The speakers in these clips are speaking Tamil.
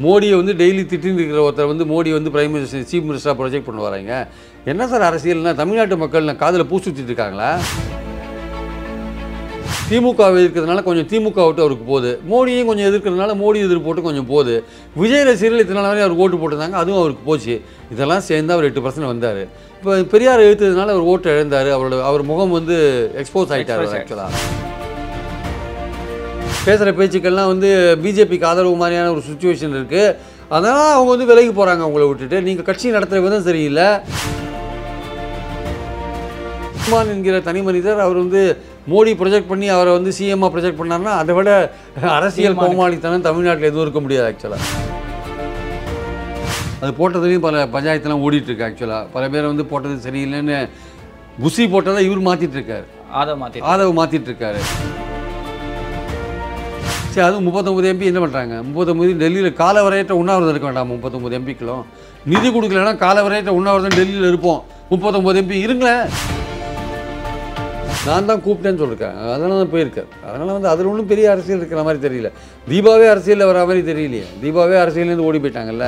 மோடியை வந்து டெய்லி திட்டின்னு இருக்கிற ஒருத்தர் வந்து மோடி வந்து பிரைம் மினிஸ்டர் சீஃப் மினிஸ்டராக ப்ரொஜெக்ட் பண்ண வராங்க. என்ன சார் அரசியல்னா தமிழ்நாட்டு மக்கள் காதில் பூ சுற்றிட்டு இருக்காங்களா? திமுக எதிர்க்கிறதுனால கொஞ்சம் திமுக விட்டு அவருக்கு போகுது, மோடியும் கொஞ்சம் எதிர்க்கிறதுனால மோடி எதிர்ப்பு போட்டு கொஞ்சம் போகுது. விஜய் ரசிகர்கள் இத்தனை நாள் அவருக்கு ஓட்டு போட்டிருந்தாங்க, அதுவும் அவருக்கு போச்சு. இதெல்லாம் சேர்ந்து அவர் 8% வந்தார். இப்போ பெரியார் எழுத்ததுனால அவர் ஓட்டு இழந்தார். அவர் முகம் வந்து எக்ஸ்போஸ் ஆகிட்டார். ஆக்சுவலாக பேசுகிற பேச்சுக்கள்லாம் வந்து பிஜேபிக்கு ஆதரவு மாதிரியான ஒரு சுச்சுவேஷன் இருக்குது. அதனால் அவங்க வந்து விலகி போகிறாங்க. அவங்கள விட்டுட்டு நீங்கள் கட்சி நடத்துகிற விதம் சரியில்லை. உஸ்மான் என்கிற தனி மனிதர் அவர் வந்து மோடி ப்ரொஜெக்ட் பண்ணி அவரை வந்து சிஎம்மாக ப்ரொஜெக்ட் பண்ணார்னா அதை விட அரசியல் கோமாளித்தனம் தமிழ்நாட்டில் எதுவும் இருக்க முடியாது. ஆக்சுவலாக அது போட்டதுலேயும் பல பஞ்சாயத்துலாம் ஓடிட்டுருக்கு. ஆக்சுவலாக பல பேர் வந்து போட்டது சரியில்லைன்னு புசி போட்டதை இவர் மாற்றிட்டுருக்காரு, ஆதவ் மாற்றிட்டுருக்காரு. சரி, அதுவும் 39 எம்பி என்ன பண்ணுறாங்க? 39 டெல்லியில் காலவரையற்ற உண்ணாவிரதம் இருக்க வேண்டாம். 39 எம்பிக்களும் நிதி கொடுக்கலன்னா காலவரையற்ற உண்ணாவிரதம் டெல்லியில் இருப்போம். 39 எம்பி இருங்களேன். நான் தான் கூப்பிட்டேன்னு சொல்லியிருக்கேன், அதனால தான் போயிருக்கார். அதனால் வந்து அதில் ஒன்றும் பெரிய அரசியல் இருக்கிற மாதிரி தெரியல. தீபாவே அரசியலில் வர மாதிரி தெரியலையே. தீபாவே அரசியலேருந்து ஓடி போயிட்டாங்கல்ல.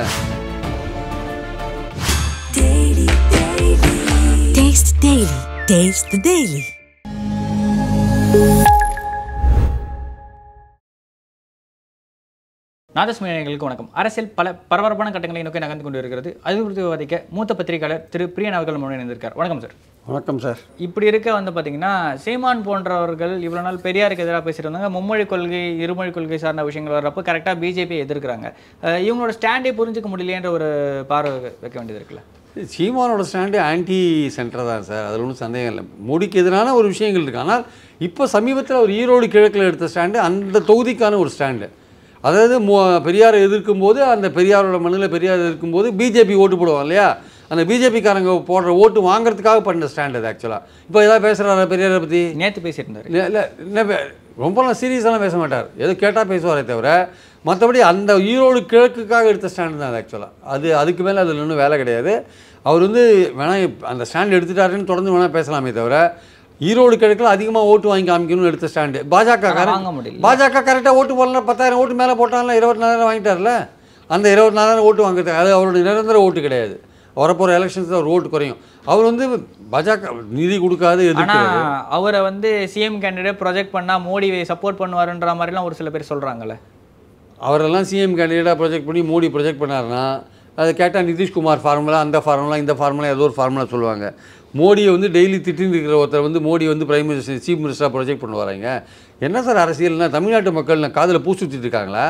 நாதஸ்மேனிகளுக்கு வணக்கம். அரசியல் பல பரபரப்பான கட்டங்களை நோக்கி நகர்ந்து கொண்டு இருக்கிறது. அது குறித்து விவாதிக்க மூத்த பத்திரிகையாளர் திரு பிரியன் அவர்கள் முன்னே இருந்திருக்கார். வணக்கம் சார். வணக்கம் சார். இப்படி இருக்க வந்து பார்த்தீங்கன்னா சீமான் போன்றவர்கள் இவ்வளோ நாள் பெரியாருக்கு எதிராக பேசிட்டு இருந்தாங்க. மும்மொழி கொள்கை இருமொழி கொள்கை சார்ந்த விஷயங்கள் வர்றப்போ கரெக்டாக பிஜேபி எதிர்க்கிறாங்க. இவங்களோட ஸ்டாண்டே புரிஞ்சிக்க முடியலையன்ற ஒரு பார்வை வைக்க வேண்டியது இருக்குல்ல. சீமானோட ஸ்டாண்டு ஆன்டி சென்டர் தான் சார், அதில் ஒன்றும் சந்தேகம் இல்லை. மோடிக்கு எதிரான ஒரு விஷயங்கள் இருக்குது. ஆனால் இப்போ சமீபத்தில் ஒரு ஈரோடு கிழக்கில் எடுத்த ஸ்டாண்டு அந்த தொகுதிக்கான ஒரு ஸ்டாண்டு. அதாவது பெரியாரை எதிர்க்கும் போது அந்த பெரியாரோட மண்ணில் பெரியார் எதிர்க்கும் போது பிஜேபி ஓட்டு போடுவோம் இல்லையா, அந்த பிஜேபிக்காரங்க போடுற ஓட்டு வாங்குறதுக்காக பண்ண ஸ்டாண்ட் அது. ஆக்சுவலாக இப்போ எதாவது பேசுகிறாரா பெரியாரை பற்றி? நேற்று பேசியிருந்தார். இல்லை ரொம்பலாம் சீரியஸாலாம் பேச மாட்டார், எது கேட்டால் பேசுவாரே தவிர மற்றபடி அந்த ஈரோடு கிழக்குக்காக எடுத்த ஸ்டாண்டு தான் அது. ஆக்சுவலாக அதுக்கு மேலே அதில் இன்னும் வேலை கிடையாது. அவர் வந்து வேணால் அந்த ஸ்டாண்ட் எடுத்துட்டாருன்னு தொடர்ந்து வேணால் பேசலாமே தவிர ஈரோடு கிழக்கில் அதிகமாக ஓட்டு வாங்கி காமிக்கணும்னு எடுத்த ஸ்டாண்டு. பாஜக கரெக்டாக ஓட்டு போடலாம், 10,000 ஓட்டு மேலே போட்டாங்களா, 24,000 வாங்கிட்டார்ல. அந்த 24,000 ஓட்டு வாங்குறது அது அவருடைய நிரந்தர ஓட்டு கிடையாது. வரப்போகிற எலெக்ஷன்ஸ் அவர் ஓட்டு குறையும். அவர் வந்து பாஜக நிதி கொடுக்காது எதிர்க்கிறாரு. அவரை வந்து சிஎம் கேண்டிடேட் ப்ரொஜெக்ட் பண்ணால் மோடி சப்போர்ட் பண்ணுவாருன்ற மாதிரிலாம் ஒரு சில பேர் சொல்கிறாங்கல்ல. அவரெல்லாம் சிஎம் கேண்டிடேட்டாக ப்ரொஜெக்ட் பண்ணி மோடி ப்ரொஜெக்ட் பண்ணாருன்னா அது கேட்டால் நிதிஷ்குமார் ஃபார்முலா, அந்த ஃபார்முலா, இந்த ஃபார்முலா, ஏதோ ஒரு ஃபார்முலா சொல்லுவாங்க. மோடியை வந்து டெய்லி திட்டின்னு இருக்கிற ஒருத்தர் வந்து மோடி வந்து பிரைம் மினிஸ்டர் சீஃப் மினிஸ்டராக ப்ரொஜெக்ட் பண்ண வராங்க. என்ன சார் அரசியல்னா தமிழ்நாட்டு மக்கள் காதில் பூ சுற்றிட்டு இருக்காங்களா?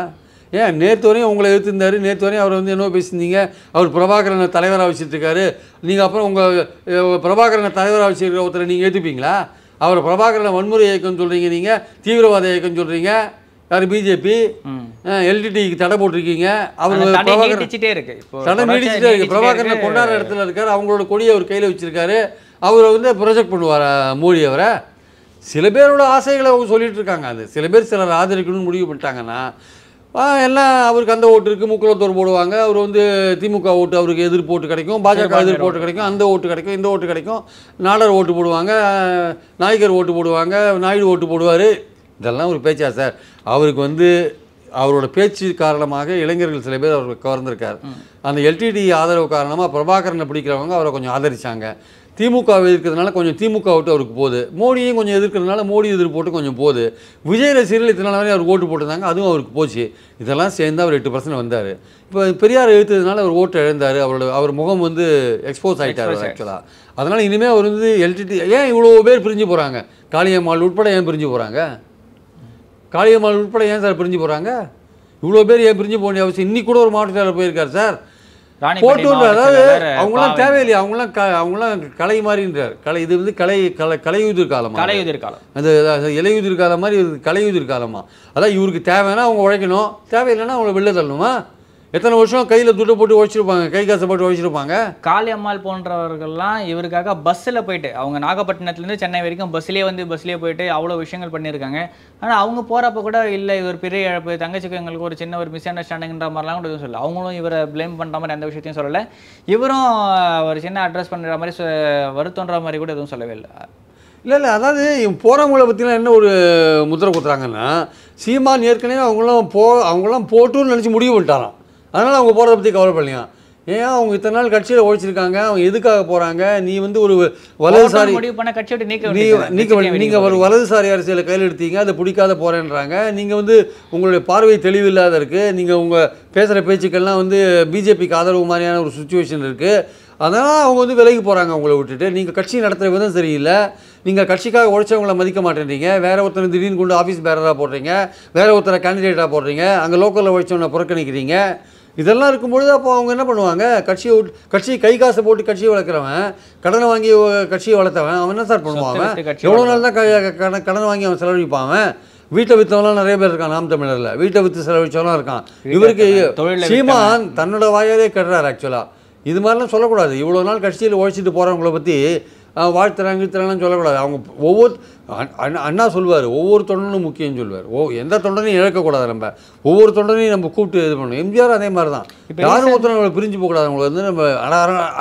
ஏன் நேற்று வரையும் உங்களை எதிர்த்திருந்தார், நேற்று வரையும் அவர் வந்து என்ன பேசியிருந்தீங்க, அவர் பிரபாகரனை தலைவராக வச்சுருக்காரு. நீங்கள் அப்புறம் உங்கள் பிரபாகரனை தலைவராக வச்சுருக்கிற ஒருத்தரை நீங்கள் ஏற்றுப்பீங்களா? அவர் பிரபாகரனை வன்முறை இயக்கம்னு சொல்கிறீங்க, நீங்கள் தீவிரவாத இயக்கம்னு சொல்கிறீங்க. யார்? பிஜேபி. எல்டிடிக்கு தடை போட்டிருக்கீங்க. அவர் தடை நீடிச்சிட்டே இருக்கு. பிரபாகரனை கொண்டாடுற இடத்துல இருக்கார், அவங்களோட கொடியை அவர் கையில் வச்சுருக்காரு. அவரை வந்து ப்ரொஜெக்ட் பண்ணுவார் மோடி அவரை. சில பேரோட ஆசைகளை அவங்க சொல்லிட்டு இருக்காங்க. அது சில பேர் சிலர் ஆதரிக்கணும்னு முடிவு பண்ணிட்டாங்கன்னா எல்லாம் அவருக்கு அந்த ஓட்டு இருக்குது, முக்குளத்தோர் போடுவாங்க. அவர் வந்து திமுக ஓட்டு அவருக்கு எதிர்ப்பு ஓட்டு கிடைக்கும், பாஜக எதிர்ப்பு ஓட்டு கிடைக்கும், அந்த ஓட்டு கிடைக்கும், இந்த ஓட்டு கிடைக்கும். நாடர் ஓட்டு போடுவாங்க, நாய்கர் ஓட்டு போடுவாங்க, நாயுடு ஓட்டு போடுவார். இதெல்லாம் ஒரு பேச்சா சார்? அவருக்கு வந்து அவரோட பேச்சு காரணமாக இளைஞர்கள் சில பேர் அவருக்கு கவர்ந்திருக்கார். அந்த எல்டிடி ஆதரவு காரணமாக பிரபாகரனை பிடிக்கிறவங்க அவரை கொஞ்சம் ஆதரித்தாங்க. திமுக எதிர்க்கிறதுனால கொஞ்சம் திமுக விட்டு அவருக்கு போகுது, மோடியும் கொஞ்சம் எதிர்க்கிறதுனால மோடி எதிர்ப்பு போட்டு கொஞ்சம் போகுது. விஜய் ரசிகர்கள் இத்தனை நாள் அவருக்கு ஓட்டு போட்டிருந்தாங்க, அதுவும் அவருக்கு போச்சு. இதெல்லாம் சேர்ந்து அவர் 8% வந்தார். இப்போ பெரியார் எழுத்ததுனால அவர் ஓட்டு இழந்தார். அவர் முகம் வந்து எக்ஸ்போஸ் ஆகிட்டார். ஆக்சுவலாக அதனால் இனிமேல் அவர் வந்து எல்டிடி ஏன் இவ்வளோ பேர் பிரிஞ்சு போகிறாங்க? காளியம்மாள் உட்பட ஏன் பிரிஞ்சு போகிறாங்க? காளியம்மாள் உட்பட ஏன் சார் பிரிஞ்சு போகிறாங்க? இவ்வளோ பேர் ஏன் பிரிஞ்சு போக வேண்டிய அவசியம்? இன்னைக்கு கூட ஒரு மாவட்டத்தில் போயிருக்கார் சார். போட்டு அதாவது அவங்களாம் தேவையில்லையா? அவங்களாம் கலை மாதிரின்றார். இது வந்து கலையுதிர் காலமா? அந்த இலையுதிர் காலம் மாதிரி கலையுதிர் காலமா? அதான் இவருக்கு தேவைன்னா அவங்க உழைக்கணும், தேவையில்லைன்னா அவங்கள வெளில தள்ளணுமா? எத்தனை வருஷம் கையில் துட்டை போட்டு உழைச்சிருப்பாங்க, கை காசை போட்டு உழைச்சிருப்பாங்க. காளியம்மாள் போன்றவர்கள்லாம் இவருக்காக பஸ்ஸில் போயிட்டு அவங்க நாகப்பட்டினத்துலேருந்து சென்னை வரைக்கும் பஸ்லேயே போயிட்டு அவ்வளோ விஷயங்கள் பண்ணியிருக்காங்க. ஆனால் அவங்க போகிறப்ப கூட இல்லை இவர் பெரிய இழப்பு, தங்கச்சிக்கு எங்களுக்கு ஒரு சின்ன ஒரு மிஸ் அண்டர்ஸ்டாண்டிங்கிற மாதிரிலாம் கூட எதுவும் சொல்லலை. அவங்களும் இவரை ப்ளேம் பண்ணுற மாதிரி எந்த விஷயத்தையும் சொல்லலை. இவரும் ஒரு சின்ன அட்ரஸ் பண்ணுற மாதிரி வருத்தன்ற மாதிரி கூட எதுவும் சொல்லவே இல்லை. இல்லை அதாவது போகிறவங்கள பற்றிலாம் என்ன ஒரு முத்திரை குத்துறாங்கன்னா, சீமான் ஏற்கனவே அவங்களாம் போட்டுன்னு நினச்சி முடிவு பண்ணிட்டாராம். அதனால் அவங்க போகிறத பற்றி கவலைப்படலையா? ஏன் அவங்க இத்தனை நாள் கட்சியில் உழைச்சிருக்காங்க, அவங்க எதுக்காக போகிறாங்க? நீ வந்து ஒரு வலதுசாரி நீங்கள் ஒரு வலதுசாரி அரசியலை கையில் எடுத்தீங்க, அதை பிடிக்காத போகிறேன்றாங்க. நீங்கள் வந்து உங்களுடைய பார்வை தெளிவில்லாத இருக்குது, நீங்கள் உங்கள் பேசுகிற பேச்சுக்கள்லாம் வந்து பிஜேபிக்கு ஆதரவு மாதிரியான ஒரு சுச்சுவேஷன் இருக்குது. அதனால் அவங்க வந்து விலகி போகிறாங்க உங்களை விட்டுட்டு. நீங்கள் கட்சி நடத்துகிற விதம் சரியில்லை, நீங்கள் கட்சிக்காக உழைச்சவங்களை மதிக்க மாட்டேன்றீங்க, வேறு ஒருத்தர் திடீர்னு கொண்டு ஆஃபீஸ் பேரராக போடுறீங்க, வேறு ஒருத்தரை கேண்டிடேட்டாக போடுறீங்க, அங்கே லோக்கலில் உழைச்சவனை புறக்கணிக்கிறீங்க. இதெல்லாம் இருக்கும்பொழுது அப்போ அவங்க என்ன பண்ணுவாங்க? கட்சியை கை காசை போட்டு கட்சியை வளர்க்குறவன், கடனை வாங்கி கட்சியை வளர்த்தவன், அவன் என்ன சார் பண்ணுவான்? எவ்வளோ நாள் தான் கடனை வாங்கி அவன் செலவழிப்பான்? அவன் வீட்டை விற்றவங்களாம் நிறைய பேர் இருக்கான் நாம் தமிழரில், வீட்டை விற்று செலவழிச்சவங்களாம் இருக்கான். இவருக்கு சீமான் தன்னோட வாயாலே கட்டுறாரு. ஆக்சுவலாக இது மாதிரிலாம் சொல்லக்கூடாது. இவ்வளோ நாள் கட்சியில் உழைச்சிட்டு போகிறவங்கள பற்றி வாழ்த்துறாங்கலாம் சொல்லக்கூடாது. அவங்க ஒவ்வொரு அண்ணா சொல்லுவார், ஒவ்வொரு தொண்டனும் முக்கியம்னு சொல்லுவார். எந்த தொண்டனையும் இழக்கக்கூடாது. நம்ம ஒவ்வொரு தொண்டனையும் நம்ம கூப்பிட்டு இது பண்ணணும். எம்ஜிஆர் அதே மாதிரி தான். யாரும் ஒருத்தர் நம்மளை பிரிஞ்சு போகக்கூடாது. அவங்களை வந்து நம்ம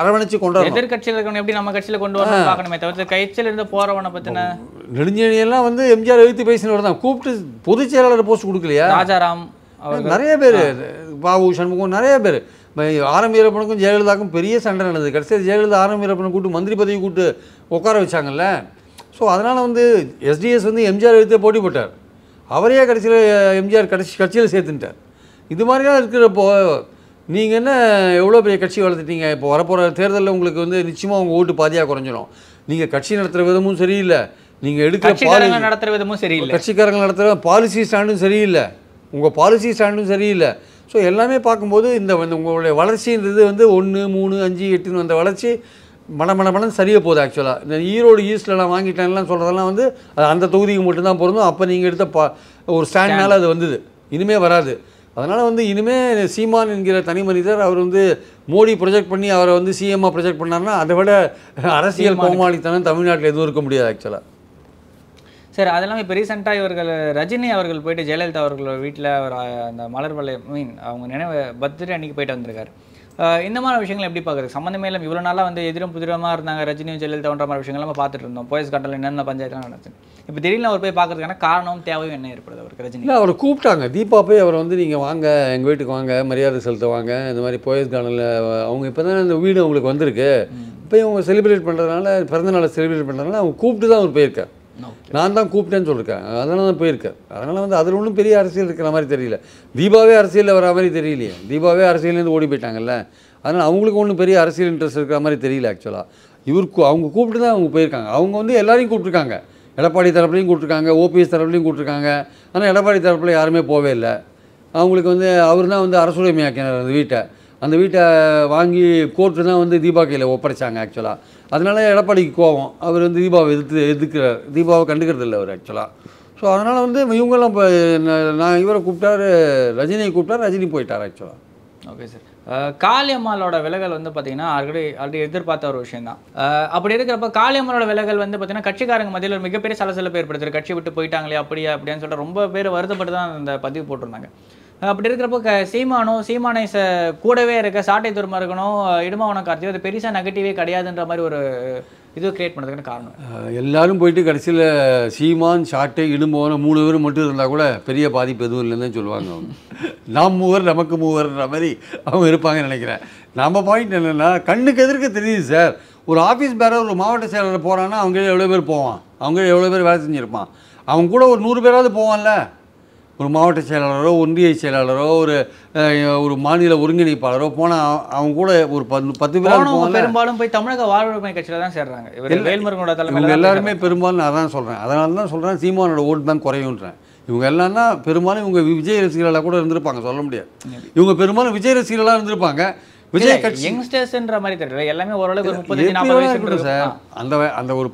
அரவணைச்சு கொண்டு வரணும். எதிர்கட்சியில் இருக்கணும் எப்படி நம்ம கட்சியில் கொண்டு வரணும் பார்க்கணுமே தவிர்த்து கட்சியில் இருந்து போகிறவனை பற்றின நெடுஞ்செழியெல்லாம் வந்து எம்ஜிஆர் எழுத்து பேசினவர் தான். கூப்பிட்டு பொதுச் செயலாளர் போஸ்ட் கொடுக்கலையா? ராஜாராம் நிறைய பேர், பாபு சண்முகம், நிறைய பேர். ஆரம் வீரப்பனுக்கும் ஜெயலலிதாவுக்கும் பெரிய சண்டை நடந்தது. கடைசியில் ஜெயலலிதா ஆரம் வீரப்பனை கூப்பிட்டு மந்திரி பதவி கூப்பிட்டு உட்கார வச்சாங்கல்ல. ஸோ அதனால் வந்து எஸ்டிஎஸ் வந்து எம்ஜிஆர் எடுத்து போட்டி போட்டார். அவரையே கடைசியில் எம்ஜிஆர் கட்சியில் சேர்த்துட்டார். இது மாதிரிலாம் இருக்கிறப்போ நீங்கள் என்ன எவ்வளோ பெரிய கட்சி வளர்த்துட்டீங்க? இப்போ வரப்போகிற தேர்தலில் உங்களுக்கு வந்து நிச்சயமாக உங்கள் ஓட்டு பாதியாக குறைஞ்சிடும். நீங்கள் கட்சி நடத்துகிற விதமும் சரியில்லை, நீங்கள் எடுக்கிற நடத்துகிற விதமும் சரியில்லை, கட்சிக்காரங்க நடத்துகிற பாலிசி ஸ்டாண்டும் சரியில்லை, உங்கள் பாலிசி ஸ்டாண்டும் சரியில்லை. ஸோ எல்லாமே பார்க்கும்போது இந்த வந்து உங்களுடைய வளர்ச்சின்றது வந்து 1, 3, 5, 8ன்னு வந்த வளர்ச்சி மடமடமடன்னு சரியாக போகுது. ஆக்சுவலாக இந்த ஈரோடு ஈஸ்ட்லலாம் வாங்கிட்டேன்லாம் சொல்கிறதெல்லாம் வந்து அது அந்த தொகுதிக்கு மட்டும்தான் பொருந்தும். அப்போ நீங்கள் எடுத்த ஒரு ஸ்டாண்ட்னால அது வந்தது, இனிமேல் வராது. அதனால் வந்து இனிமேல் சீமான் என்கிற தனி மனிதர் அவர் வந்து மோடி ப்ரொஜெக்ட் பண்ணி அவரை வந்து சிஎம்மாக ப்ரொஜெக்ட் பண்ணார்னா அதை விட அரசியல் கோமாளித்தனம் தமிழ்நாட்டில் எதுவும் இருக்க முடியாது ஆக்சுவலாக. சார் அதெல்லாம் இப்போ ரீசெண்டாக இவர்கள் ரஜினி அவர்கள் போயிட்டு ஜெயலலிதா அவர்கள் வீட்டில் அவர் அந்த மலர் வளையம் அவங்க நினைவு பர்த்டே அன்றைக்கி போயிட்டு வந்திருக்காரு. இந்த மாதிரி விஷயங்கள் எப்படி பார்க்குறது? சம்மந்தமே இல்லை, இவ்வளோ நாளாக வந்து எதிரும் புதிரமாக இருந்தாங்க ரஜினியும் ஜெயலலிதான்ற மாதிரி விஷயங்கள் நம்ம பார்த்துட்டு இருந்தோம். போயஸ் காட்டில் என்னென்ன பஞ்சாயத்துலாம் நடந்துச்சு. இப்போ திடீர்னு அவர் போய் பார்க்கறதுக்கான காரணம் தேவையும் என்ன ஏற்படுது அவருக்கு? ரஜினி இல்லை, அவரை கூப்பிட்டாங்க. தீபா போய் அவரை வந்து நீங்கள் வாங்க எங்கள் வீட்டுக்கு வாங்க, மரியாதை செலுத்த வாங்க, இந்த மாதிரி போயஸ் கார்டனில் அவங்க இப்போ தான் இந்த வீடு அவங்களுக்கு வந்திருக்கு, இப்போ இவங்க செலிப்ரேட் பண்ணுறதுனால, பிறந்தநாளை செலிப்ரேட் பண்ணுறதுனால அவங்க கூப்பிட்டு தான் அவர் போயிருக்கார். நான் தான் கூப்பிட்டேன்னு சொல்லியிருக்கேன், அதனால தான் போயிருக்கேன். அதனால் வந்து அதில் ஒன்றும் பெரிய அரசியல் இருக்கிற மாதிரி தெரியல. தீபாவே அரசியலில் வர மாதிரி தெரியலையே. தீபாவே அரசியலேருந்து ஓடி போயிட்டாங்கல்ல. அதனால் அவங்களுக்கு ஒன்றும் பெரிய அரசியல் இன்ட்ரெஸ்ட் இருக்கிற மாதிரி தெரியல. ஆக்சுவலாக அவங்க கூப்பிட்டு தான் அவங்க போயிருக்காங்க. அவங்க வந்து எல்லாரையும் கூப்பிட்ருக்காங்க, எடப்பாடி தரப்புலையும் கூப்பிட்ருக்காங்க, ஓபிஎஸ் தரப்புலையும் கூப்பிட்ருக்காங்க. ஆனால் எடப்பாடி தரப்பில் யாருமே போவே இல்லை. அவங்களுக்கு வந்து அவர் தான் வந்து அரசுடைமையாக்கினார் அந்த வீட்டை வாங்கி கோர்ட்டு தான் வந்து தீபா கையில் ஒப்படைச்சாங்க ஆக்சுவலாக. அதனால எடப்பாடிக்கு கோவம், அவர் வந்து தீபாவை எதிர்க்கிறார், தீபாவை கண்டுக்கிறது இல்லை அவர் ஆக்சுவலாக. ஸோ அதனால் வந்து இவங்கெல்லாம் இப்போ நான் இவரை கூப்பிட்டாரு, ரஜினியை கூப்பிட்டார், ரஜினி போயிட்டார் ஆக்சுவலாக. Okay sir. காளியம்மாளோட விலகல் வந்து பார்த்தீங்கன்னா ஆல்ரெடி எதிர்பார்த்த ஒரு விஷயம் தான். அப்படி இருக்கிறப்ப காளியம்மாளோட விலகல் வந்து பார்த்தீங்கன்னா கட்சிக்காரங்க மத்தியில் ஒரு மிகப்பெரிய சலசலப்பு ஏற்படுத்துது. கட்சி விட்டு போயிட்டாங்களே அப்படின்னு சொல்லிட்டு ரொம்ப பேர் வருத்தப்பட்டு தான் அந்த பதிவு போட்டிருந்தாங்க. அப்படி இருக்கிறப்போ சீமானை கூடவே இருக்க சாட்டை துருமா இருக்கணும், இடுமாவனம் கார்த்தியோ அது பெருசாக நெகட்டிவே கிடையாதுன்ற மாதிரி ஒரு இது கிரியேட் பண்ணுறதுக்கான காரணம். எல்லாரும் போயிட்டு கடைசியில் சீமான், சாட்டை, இடும்பவனம் 3 பேர் மட்டும் இருந்தால் கூட பெரிய பாதிப்பு எதுவும் இல்லைன்னு தான் சொல்லுவாங்க. அவங்க நாம் மூவர் நமக்கு மூவர்ன்ற மாதிரி அவங்க இருப்பாங்கன்னு நினைக்கிறேன். நம்ம பாயிண்ட் என்னென்னா, கண்ணுக்கு எதிர்க்க தெரியுது சார். ஒரு ஆஃபீஸ் பேரர் ஒரு மாவட்ட செயலாளர் போகிறான்னா அவங்க எவ்வளோ பேர் போவான், அவங்க எவ்வளோ பேர் வேலை செஞ்சுருப்பான். அவங்க கூட ஒரு 100 பேராவது போவான்ல. ஒரு மாவட்ட செயலாளரோ, ஒன்றிய செயலாளரோ, ஒரு மாநில ஒருங்கிணைப்பாளரோ போனால் அவங்க கூட ஒரு 10 பேர் பெரும்பாலும் போய் தமிழக வாழ்வுரிமை கட்சியில் தான் சேர்றாங்க. வேல்முருகனோட தலைமையில் எல்லாருமே பெரும்பாலும் நான் தான் சொல்கிறேன். அதனால தான் சொல்கிறேன் சீமானோட ஓட்டு தான் குறையுன்றேன். இவங்க எல்லாம் தான் பெரும்பாலும் இவங்க விஜய் ரசிகர்களாக கூட இருந்திருப்பாங்க, சொல்ல முடியாது. இவங்க பெரும்பாலும் விஜய் ரசிகர்களாக இருந்திருப்பாங்க. விஜய் கட்சி யங்ஸ்டர்ஸ்ன்ற மாதிரி தெரியல, எல்லாமே ஓரளவுக்கு 30-40 வயசு சார். அந்த ஒரு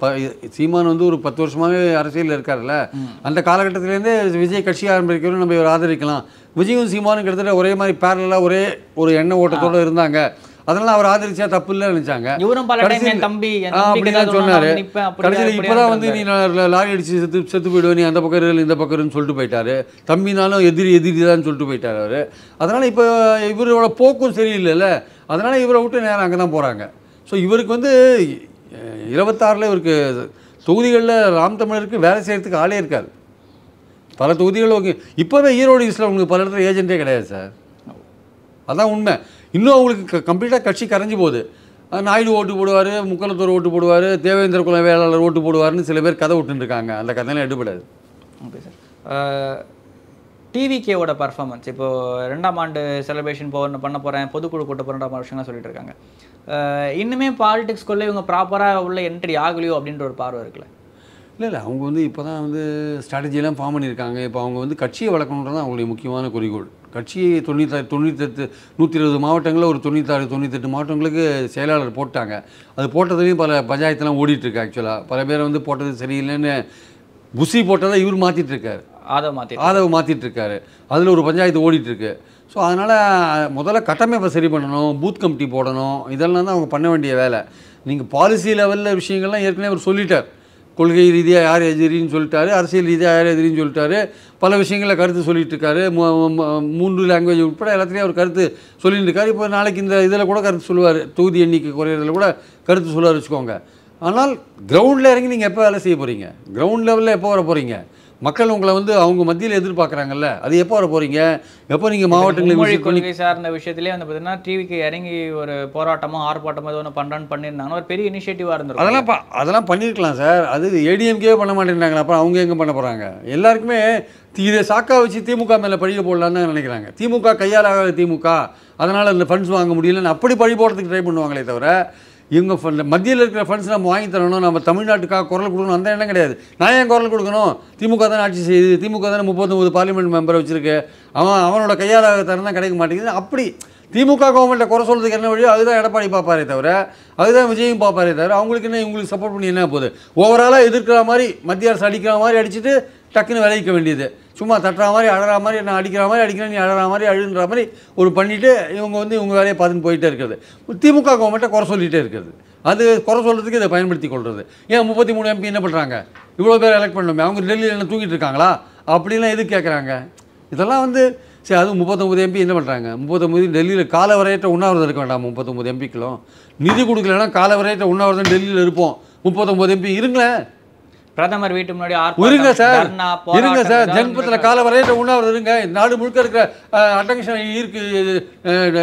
சீமான் வந்து ஒரு 10 வருஷமாகவே அரசியலில் இருக்காருல்ல. அந்த காலகட்டத்திலேருந்தே விஜய் கட்சி ஆரம்பிக்கணும், நம்ம இவர் ஆதரிக்கலாம். விஜயும் சீமானும் கிட்டத்தட்ட ஒரே மாதிரி பேரலாக ஒரே ஒரு எண்ண ஓட்டத்தோடு இருந்தாங்க. அதனால அவர் ஆதரிச்சா தப்பு இல்லைன்னு நினைச்சாங்க. அப்படிதான் சொன்னாரு. கடைசியில் இப்போதான் வந்து நீ லாரி அடிச்சு செத்து போயிடுவோம், நீ அந்த பக்கம் இந்த பக்கம்னு சொல்லிட்டு போயிட்டாரு. தம்பினாலும் எதிரி தான் சொல்லிட்டு போயிட்டாரு அவர். அதனால இப்போ இவரோட போக்கும் சரியில்லைல்ல, அதனால இவரை விட்டு நேரம் அங்கே தான் போகிறாங்க. ஸோ இவருக்கு வந்து 26 இவருக்கு தொகுதிகளில் ராம் தமிழருக்கு வேலை செய்யறதுக்கு ஆளே இருக்காது. பல தொகுதிகள் ஓகே. இப்போவே ஈரோடு ஈஸ்டில் உங்களுக்கு பல இடத்துல ஏஜென்ட்டே கிடையாது சார். அதான் உண்மை. இன்னும் அவங்களுக்கு கம்ப்ளீட்டாக கட்சி கரைஞ்சி போகுது. நாயுடு ஓட்டு போடுவார், முக்கலத்தூர் ஓட்டு போடுவார், தேவேந்திர குல வேளாளர் ஓட்டு போடுவார்னு சில பேர் கதை விட்டுருக்காங்க. அந்த கதையெல்லாம் எடுபடாது. Okay sir. டிவிகேவோட பர்ஃபார்மன்ஸ் இப்போது 2ஆம் ஆண்டு செலிப்ரேஷன் பண்ண போகிறேன், பொதுக்குழு கூட்ட போகிறேன்ற மாதிரி விஷயம்லாம் சொல்லிட்டு இருக்காங்க. இன்னுமே பாலிடிக்ஸ்குள்ளே இவங்க ப்ராப்பராக உள்ள என்ட்ரி ஆகலையோ அப்படின்ற ஒரு பார்வை இருக்குல்ல? இல்லை அவங்க வந்து இப்போ தான் வந்து ஸ்ட்ராட்டஜியெல்லாம் ஃபார்ம் பண்ணியிருக்காங்க. இப்போ அவங்க வந்து கட்சியை வளர்க்கணுன்றது தான் அவங்களுடைய முக்கியமான குறிக்கோள். கட்சியை 98 120 மாவட்டங்களில் ஒரு 98 மாவட்டங்களுக்கு செயலாளர் போட்டாங்க. அது போட்டதுலேயும் பல பஞ்சாயத்துலாம் ஓடிட்டுருக்கு. ஆக்சுவலாக பல பேரை வந்து போட்டது சரியில்லைன்னு புசி போட்டதை இவர் மாற்றிட்டு இருக்காரு, ஆதவ் மாற்றிட்டு இருக்காரு. அதில் ஒரு பஞ்சாயத்து ஓடிட்டுருக்கு. ஸோ அதனால் முதல்ல கட்டமைப்பை சரி பண்ணணும், பூத் கமிட்டி போடணும். இதெல்லாம் தான் அவங்க பண்ண வேண்டிய வேலை. நீங்கள் பாலிசி லெவலில் விஷயங்கள்லாம் ஏற்கனவே அவர் சொல்லிட்டார். கொள்கை ரீதியாக யார் எதிரின்னு சொல்லிட்டாரு, அரசியல் ரீதியாக யார் எதிரின்னு சொல்லிட்டாரு, பல விஷயங்களில் கருத்து சொல்லிட்டு இருக்காரு. 3 லாங்குவேஜ் உட்பட எல்லாத்துலேயும் அவர் கருத்து சொல்லிட்டு இருக்காரு. இப்போ நாளைக்கு இந்த இதில் கூட கருத்து சொல்லுவார், தொகுதி எண்ணிக்கை குறையிறதுல கூட கருத்து சொல்லுவார் வச்சுக்கோங்க. ஆனால் கிரவுண்டில் இறங்கி நீங்கள் எப்போ வேலை செய்ய போகிறீங்க? கிரவுண்ட் லெவலில் எப்போ வர போகிறீங்க? மக்கள் உங்களை வந்து அவங்க மத்தியில் எதிர்பார்க்குறாங்கல்ல, அது எப்போ வர போகிறீங்க? எப்போ நீங்கள் மாவட்டங்களில் கொள்கை சார்ந்த விஷயத்திலே வந்து பார்த்தீங்கன்னா டிவிக்கு இறங்கி ஒரு போராட்டமோ ஆர்ப்பாட்டமோ ஏதோ ஒன்று பண்ணுறான்னு பண்ணியிருந்தாங்கன்னா ஒரு பெரிய இனிஷியேட்டிவாக இருந்திருக்கும். அதெல்லாம் பண்ணியிருக்கலாம் சார். அது ஏடிஎம்கே பண்ண மாட்டேங்கிறாங்க. அப்புறம் அவங்க எங்கே பண்ண போகிறாங்க? எல்லாருக்குமே இதை சாக்கா வச்சு திமுக மேலே பழிய போடலான்னு தான் நினைக்கிறாங்க. திமுக கையால் ஆகாத திமுக, அதனால் அந்த ஃபண்ட்ஸ் வாங்க முடியலன்னு அப்படி பழி போடுறதுக்கு ட்ரை பண்ணுவாங்களே தவிர, இவங்க மத்தியில் இருக்கிற ஃபண்ட்ஸ் நம்ம வாங்கி தரணும், நம்ம தமிழ்நாட்டுக்காக குரல் கொடுக்கணும், அந்த எண்ணம் கிடையாது. நான் ஏன் குரல் கொடுக்கணும்? திமுக தானே ஆட்சி செய்யுது, திமுக தானே 39 பார்லிமெண்ட் மெம்பரை வச்சுருக்கு, அவனோட கையால் தரம் தான் கிடைக்க மாட்டேங்குது. அப்படி திமுக கவர்மெண்ட்டை குறை சொல்கிறதுக்கு என்ன வழியோ அதுதான் எடப்பாடி பார்ப்பாரே தவிர, அதுதான் விஜயும் பார்ப்பாரே தவிர, அவங்களுக்கு என்ன இவங்களுக்கு சப்போர்ட் பண்ணி என்ன போகுது? ஓவராலாக எதிர்க்கிற மாதிரி மத்திய அரசு அடிக்கிற மாதிரி அடிச்சுட்டு டக்குன்னு விளைவிக்க வேண்டியது. சும்மா தட்டுற மாதிரி அழற மாதிரி, நான் அடிக்கிற மாதிரி அடிக்கிறேன், நீ அழற மாதிரி அழுன்ற மாதிரி ஒரு பண்ணிவிட்டு இவங்க வந்து இவங்க வேலையை பார்த்துன்னு போயிட்டே இருக்கிறது. திமுக கவர்மெண்ட்டை குறை சொல்லிகிட்டே இருக்கிறது. அது குறை சொல்கிறதுக்கு இதை பயன்படுத்தி கொள்வது. ஏன் 33 MP என்ன பண்ணுறாங்க? இவ்வளோ பேர் எலெக்ட் பண்ணணுமே, அவங்க டெல்லியில் என்ன தூங்கிட்டு இருக்காங்களா? அப்படிலாம் எதுக்கு கேட்குறாங்க? இதெல்லாம் வந்து சரி. அதுவும் 39 MP என்ன பண்ணுறாங்க? 39 டெல்லியில் காலவரையற்ற உண்ணாவிரதம் இருக்க வேண்டாம். 39 MPக்களும் நிதி கொடுக்கலன்னா காலவரையற்ற உண்ணாவிரதம் டெல்லியில் இருப்போம். 39 MP இருங்களேன். பிரதமர் வீட்டு முன்னாடி இருங்க சார், இருங்க சார். ஜன்பத்தில் காலவரையற்ற உண்ணாவிரதம் இருங்க. நாடு முழுக்க இருக்கிற அட்டென்ஷன் இருக்கு,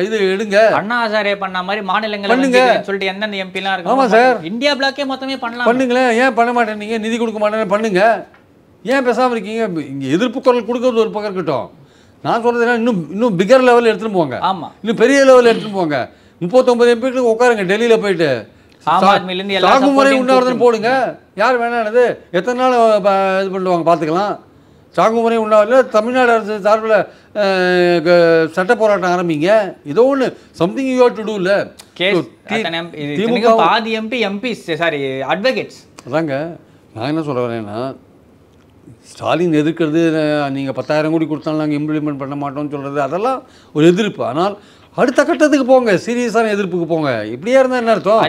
இது எடுங்க. அண்ணா ஹசாரே பண்ண மாதிரி மாநிலங்கள் பண்ணுங்க சொல்லிட்டு எந்தெந்த எம்பிலாம் இருக்கு. ஆமாம் சார், இந்தியா பிளாக்கே மொத்தமே பண்ணலாம். பண்ணுங்களேன். ஏன் பண்ண மாட்டேன்னீங்க? நிதி கொடுக்க மாட்டேன்னு பண்ணுங்க. ஏன் பேசாமல் இருக்கீங்க? இங்கே எதிர்ப்பு குரல் கொடுக்கறது ஒரு பக்கம் இருக்கட்டும். நான் சொல்கிறதுனா இன்னும் பிகர் லெவலில் எடுத்துகிட்டு போங்க. ஆமாம், இன்னும் பெரிய லெவலில் எடுத்துகிட்டு போங்க. 39 MPக்களுக்கு உட்காருங்க டெல்லியில் போயிட்டு. சாகுமுறை உண்ணாவிரதம் போடுங்க. யார் வேணானது? எத்தனை நாள் இது பண்ணுவாங்க பார்த்துக்கலாம். சாகுமுறை உண்ணாவிரதம் தமிழ்நாடு அரசு சார்பில் சட்ட போராட்டம் ஆரம்பிங்க. ஏதோ ஒன்று something you have to to இல்ல. திமுக பாதி எம்பி சாரி அட்வொகேட்ஸ். அதாங்க நான் என்ன சொல்ல வரேன்னா, ஸ்டாலின் எதிர்க்கிறது, நீங்கள் 10,000 கோடி கொடுத்தாலும் நாங்கள் இம்ப்ளிமெண்ட் பண்ண மாட்டோம்னு சொல்கிறது அதெல்லாம் ஒரு எதிர்ப்பு. ஆனால் அடுத்த கட்டத்துக்கு போங்க, சீரியஸான எதிர்ப்புக்கு போங்க. இப்படியே இருந்தால் என்ன அர்த்தம்?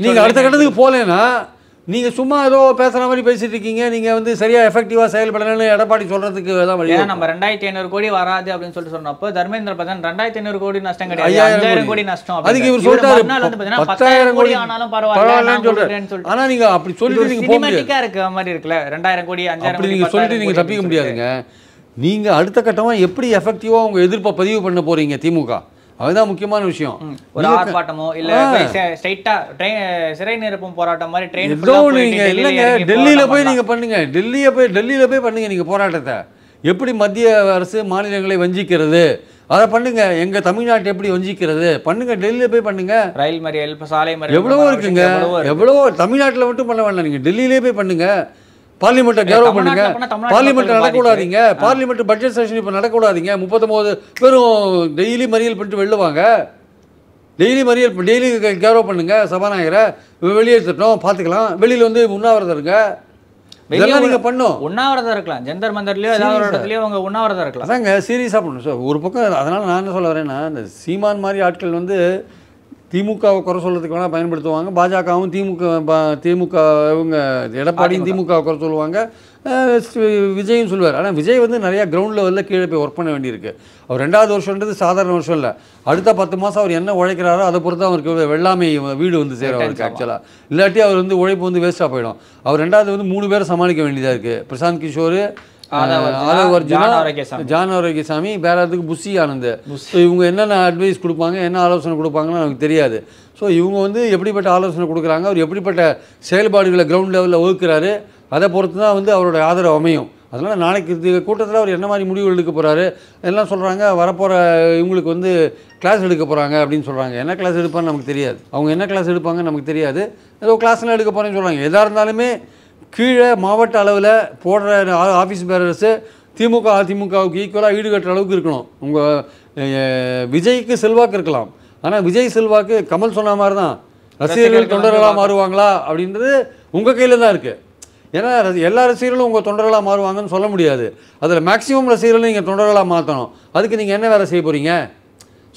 நீங்கள் அடுத்த கட்டத்துக்கு போகலன்னா நீங்கள் சும்மா ஏதோ பேசுகிற மாதிரி பேசிட்டு இருக்கீங்க. நீங்கள் வந்து சரியாக எஃபெக்டிவாக செயல்படலன்னு எடப்பாடி சொல்கிறதுக்கு தான் வழி. நம்ம 2500 கோடி வராது அப்படின்னு சொல்லிட்டு சொன்னப்போ தர்மேந்திர பிரதான் 2500 கோடி நஷ்டம் கிடையாது, 5000 கோடி நஷ்டம். அதுக்கு இவர் சொல்லிட்டாரு 10,000 கோடி ஆனாலும் பரவாயில்லன்னு சொல்லிட்டு. ஆனால் நீங்கள் அப்படி சொல்லிட்டு நீங்கள் சினிமேட்டிக்கா இருக்க மாதிரி இருக்குல்ல. 2000 கோடி 5000 அப்படி நீங்கள் சொல்லிட்டு நீங்கள் தப்பிக்க முடியாதுங்க. நீங்கள் அடுத்த கட்டமாக எப்படி எஃபெக்டிவாக உங்கள் எதிர்ப்பை பதிவு பண்ண போகிறீங்க திமுக, அதுதான் முக்கியமான விஷயம். ஒரு ஆர்ப்பாட்டமோ இல்ல ஸ்ட்ரைட்டா சிறை நிரப்பும் போராட்டம் மாதிரி ட்ரெயின் இல்லைங்க, டெல்லியில போய் நீங்க பண்ணுங்க. டெல்லியில போய் பண்ணுங்க நீங்க போராட்டத்தை. எப்படி மத்திய அரசு மாநிலங்களை வஞ்சிக்கிறது அதை பண்ணுங்க. எங்க தமிழ்நாட்டை எப்படி வஞ்சிக்கிறது பண்ணுங்க. டெல்லியில போய் பண்ணுங்க. ரயில் மறியல், சாலை மறியல் எவ்வளவோ இருக்குங்க. எவ்வளவோ தமிழ்நாட்டில் மட்டும் பண்ண வேண்டாம், நீங்க டெல்லியிலே போய் பண்ணுங்க. பார்லிமெண்ட்டை கேரோ பண்ணுங்க. பார்லிமெண்ட் நடக்கூடாதீங்க. பார்லிமெண்ட் பட்ஜெட் செஷன் இப்போ நடக்கூடாதீங்க. 39 பேரும் டெய்லி மறியல் பண்ணிட்டு வெளிலுவாங்க. டெய்லி கேரோ பண்ணுங்க. சபாநாயகரை வெளியேற்றட்டும், பார்த்துக்கலாம். வெளியில் வந்து உண்ணாவிரதம் இருங்க. இதெல்லாம் நீங்கள் பண்ணும். உண்ணாவிரதம் இருக்கலாம், ஜந்தர் மந்தர்லையோ ஏதாவது ஒரு இடத்துலையோ அவங்க உண்ணாவிரதம் இருக்கலாம். அதாங்க சீரியஸாக பண்ணணும் சார் ஒரு பக்கம். அதனால் நான் என்ன சொல்ல வரேன்னா, இந்த சீமான் மாதிரி ஆட்கள் வந்து திமுகவை குறை சொல்கிறதுக்கு வேணால் பயன்படுத்துவாங்க. பாஜகவும் திமுக இவங்க எடப்பாடியும் திமுகவை குறை சொல்லுவாங்க, விஜயும் சொல்லுவார். ஆனால் விஜய் வந்து நிறையா கிரவுண்ட் லெவலில் கீழே போய் ஒர்க் பண்ண வேண்டியிருக்கு. அவர் 2வது வருஷன்றது சாதாரண வருஷம் இல்லை. அடுத்த 10 மாதம் அவர் என்ன உழைக்கிறாரோ அதை பொறுத்து அவருக்கு வெள்ளாமை வீடு வந்து சேரும் அவருக்கு ஆக்சுவலாக. இல்லாட்டி அவர் வந்து உழைப்பு வந்து வேஸ்ட்டாக போயிடும். அவர் 2வது வந்து 3 பேரை சமாளிக்க வேண்டியதாக இருக்குது. பிரசாந்த் கிஷோர், ஆதவ் அர்ஜுனா, ஜான் ஆரோக்கியசாமி, வேற அதுக்கு புஷி ஆனந்த். ஸோ இவங்க என்னென்ன அட்வைஸ் கொடுப்பாங்க, என்ன ஆலோசனை கொடுப்பாங்கன்னு நமக்கு தெரியாது. ஸோ இவங்க வந்து எப்படிப்பட்ட ஆலோசனை கொடுக்குறாங்க, அவர் எப்படிப்பட்ட செயல்பாடுகளை கிரவுண்ட் லெவலில் வகுக்கிறாரு, அதை பொறுத்து தான் வந்து அவரோட ஆதரவு அமையும். அதனால் நாளைக்கு இந்த கூட்டத்தில் அவர் என்ன மாதிரி முடிவுகள் எடுக்க போகிறாரு எல்லாம் சொல்கிறாங்க. வரப்போகிற இவங்களுக்கு வந்து கிளாஸ் எடுக்க போகிறாங்க அப்படின்னு சொல்கிறாங்க. என்ன கிளாஸ் எடுப்பான்னு நமக்கு தெரியாது. அவங்க என்ன கிளாஸ் எடுப்பாங்கன்னு நமக்கு தெரியாது. ஏதோ கிளாஸ்லாம் எடுக்க போகிறேன்னு சொல்கிறாங்க. எதாக இருந்தாலுமே கீழே மாவட்ட அளவில் போடுற ஆஃபீஸ் பேரர்ஸு திமுக அதிமுகவுக்கு ஈக்குவலாக ஈடுகட்டுற அளவுக்கு இருக்கணும். உங்கள் விஜய்க்கு செல்வாக்கு இருக்கலாம், ஆனால் விஜய் செல்வாக்கு கமல் சொன்ன மாதிரி தான் ரசிகர்கள் தொண்டர்களாக மாறுவாங்களா அப்படின்றது உங்கள் கையில் தான் இருக்குது. ஏன்னா எல்லா ரசிகர்களும் உங்கள் தொண்டர்களாக மாறுவாங்கன்னு சொல்ல முடியாது. அதில் மேக்ஸிமம் ரசிகர்களும் நீங்கள் தொண்டர்களாக மாற்றணும். அதுக்கு நீங்கள் என்ன வேலை செய்ய போகிறீங்க?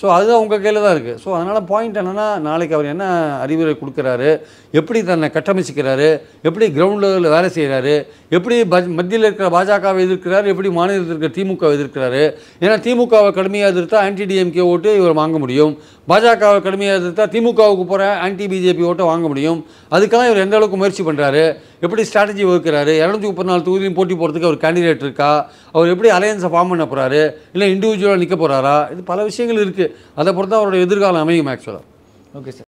ஸோ அதுதான் உங்கள் கையில் தான் இருக்குது. ஸோ அதனால் பாயிண்ட் என்னென்னா, நாளைக்கு அவர் என்ன அறிவுரை கொடுக்குறாரு, எப்படி தன்னை கட்டமைச்சிக்கிறாரு, எப்படி கிரவுண்ட் லெவலில் வேலை செய்கிறாரு, எப்படி மத்தியில் இருக்கிற பாஜகவை எதிர்க்கிறாரு, எப்படி மாநிலத்தில் இருக்கிற திமுகவை எதிர்க்கிறாரு. ஏன்னா திமுகவை கடுமையாக எதிர்த்தா ஆன்டி டிஎம்கே ஓட்டு இவர் வாங்க முடியும், பாஜகவை கடுமையாக எதிர்த்தா திமுகவுக்கு போகிற ஆன்டி பிஜேபி ஓட்டை வாங்க முடியும். அதுக்கெல்லாம் இவர் எந்த அளவுக்கு முயற்சி பண்ணுறாரு, எப்படி ஸ்ட்ராட்டஜி வகுக்கிறாரு, 234 தொகுதியும் போட்டி போகிறதுக்கு அவர் கேண்டிடேட் இருக்கா, அவர் எப்படி அலையன்ஸை ஃபார்ம் பண்ண போகிறாரு, இல்லை இண்டிவிஜுவலாக நிற்க போகிறாரா, இது பல விஷயங்கள் இருக்குது. அதை பொறுத்து அவருடைய எதிர்காலம் அமையும் ஆக்சுவலாக. Okay sir.